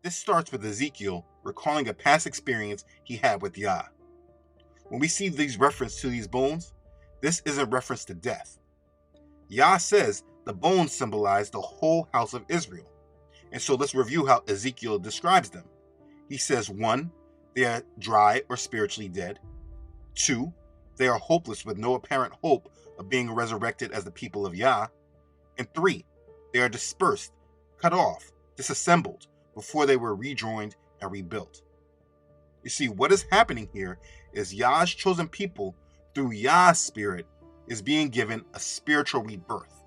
This starts with Ezekiel recalling a past experience he had with Yah. When we see these reference to these bones, this is a reference to death. Yah says the bones symbolize the whole house of Israel. And so let's review how Ezekiel describes them. He says, 1, they are dry or spiritually dead. 2, they are hopeless with no apparent hope of being resurrected as the people of Yah. And 3, they are dispersed, cut off, disassembled before they were rejoined and rebuilt. You see, what is happening here is Yah's chosen people, through Yah's spirit, is being given a spiritual rebirth.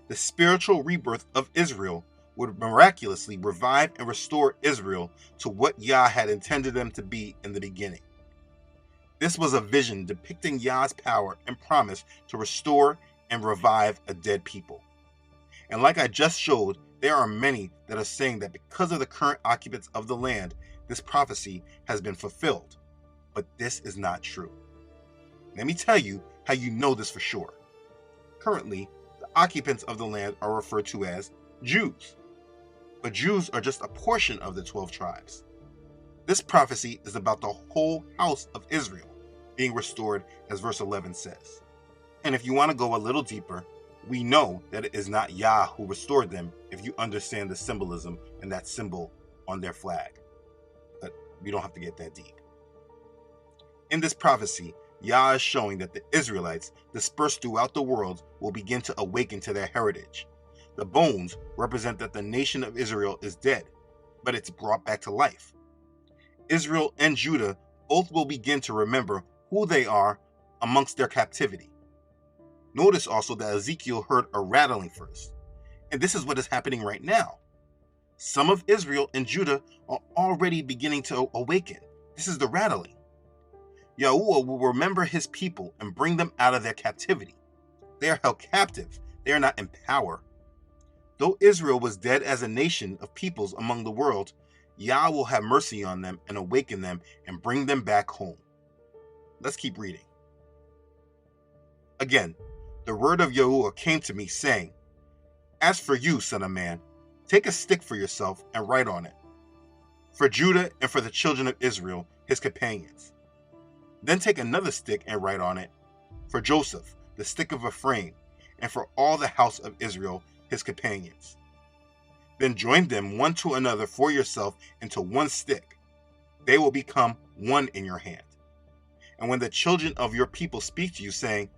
The spiritual rebirth of Israel would miraculously revive and restore Israel to what Yah had intended them to be in the beginning. This was a vision depicting Yah's power and promise to restore and revive a dead people. And like I just showed, there are many that are saying that because of the current occupants of the land, this prophecy has been fulfilled. But this is not true. Let me tell you how you know this for sure. Currently, the occupants of the land are referred to as Jews. But Jews are just a portion of the 12 tribes. This prophecy is about the whole house of Israel being restored, as verse 11 says. And if you want to go a little deeper, we know that it is not Yah who restored them if you understand the symbolism and that symbol on their flag. But we don't have to get that deep. In this prophecy, Yah is showing that the Israelites dispersed throughout the world will begin to awaken to their heritage. The bones represent that the nation of Israel is dead, but it's brought back to life. Israel and Judah both will begin to remember who they are amongst their captivity. Notice also that Ezekiel heard a rattling first, and this is what is happening right now. Some of Israel and Judah are already beginning to awaken. This is the rattling. Yahuwah will remember his people and bring them out of their captivity. They are held captive. They are not in power. Though Israel was dead as a nation of peoples among the world, Yah will have mercy on them and awaken them and bring them back home. Let's keep reading. Again, the word of Yahuwah came to me, saying, As for you, son of man, take a stick for yourself and write on it, for Judah and for the children of Israel, his companions. Then take another stick and write on it, for Joseph, the stick of Ephraim, and for all the house of Israel, his companions. Then join them one to another for yourself into one stick. They will become one in your hand. And when the children of your people speak to you, saying,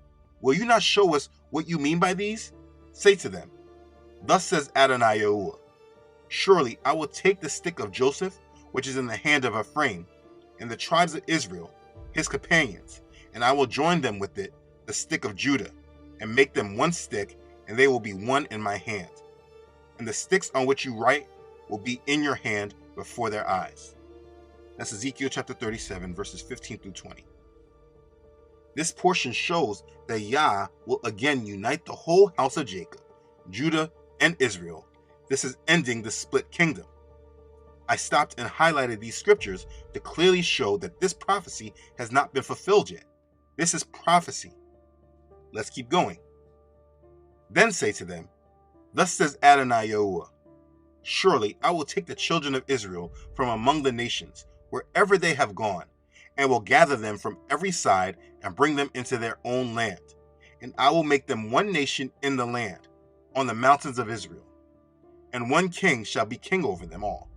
Will you not show us what you mean by these? Say to them, Thus says Adonai Yahuwah, Surely I will take the stick of Joseph, which is in the hand of Ephraim, and the tribes of Israel, his companions, and I will join them with it, the stick of Judah, and make them one stick, and they will be one in my hand. And the sticks on which you write will be in your hand before their eyes. That's Ezekiel chapter 37, verses 15 through 20. This portion shows that Yah will again unite the whole house of Jacob, Judah, and Israel. This is ending the split kingdom. I stopped and highlighted these scriptures to clearly show that this prophecy has not been fulfilled yet. This is prophecy. Let's keep going. Then say to them, Thus says Adonai Yahuwah, Surely I will take the children of Israel from among the nations, wherever they have gone, and will gather them from every side and bring them into their own land. And I will make them one nation in the land, on the mountains of Israel. And one king shall be king over them all.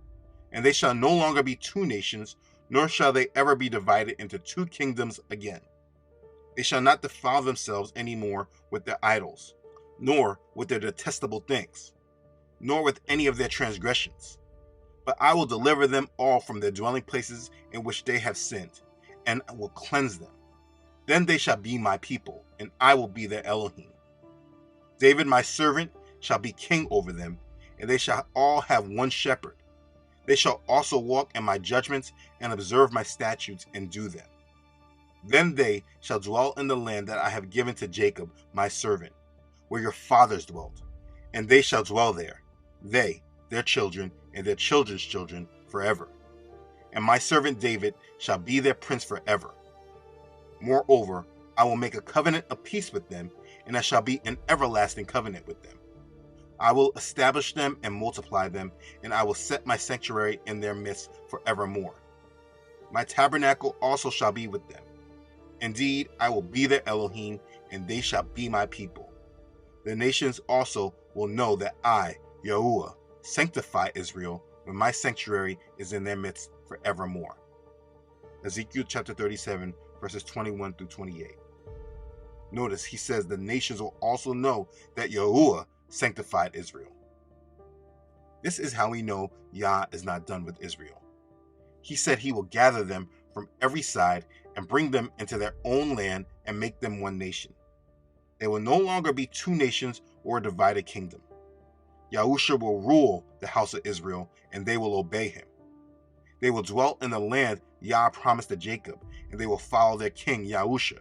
And they shall no longer be two nations, nor shall they ever be divided into two kingdoms again. They shall not defile themselves any more with their idols, nor with their detestable things, nor with any of their transgressions. But I will deliver them all from their dwelling places in which they have sinned, and I will cleanse them. Then they shall be my people, and I will be their Elohim. David my servant shall be king over them, and they shall all have one shepherd. They shall also walk in my judgments and observe my statutes and do them. Then they shall dwell in the land that I have given to Jacob my servant, where your fathers dwelt, and they shall dwell there, they, their children, and their children's children forever. And my servant David shall be their prince forever. Moreover, I will make a covenant of peace with them, and I shall be an everlasting covenant with them. I will establish them and multiply them, and I will set my sanctuary in their midst forevermore. My tabernacle also shall be with them. Indeed, I will be their Elohim, and they shall be my people. The nations also will know that I, YEHUA, sanctify Israel when my sanctuary is in their midst forevermore. Ezekiel chapter 37, verses 21 through 28. Notice he says the nations will also know that YEHUA sanctified Israel. This is how we know Yah is not done with Israel. He said he will gather them from every side and bring them into their own land and make them one nation. They will no longer be two nations or a divided kingdom. YEHUA will rule the house of Israel, and they will obey him. They will dwell in the land Yah promised to Jacob, and they will follow their king YEHUA.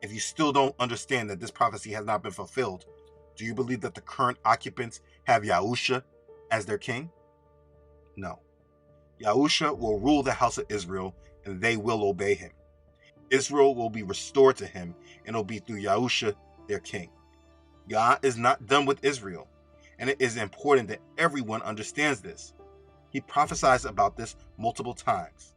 If you still don't understand that this prophecy has not been fulfilled, do you believe that the current occupants have YEHUA as their king? No. YEHUA will rule the house of Israel, and they will obey him. Israel will be restored to him, and it will be through YEHUA, their king. Yah is not done with Israel, and it is important that everyone understands this. He prophesies about this multiple times.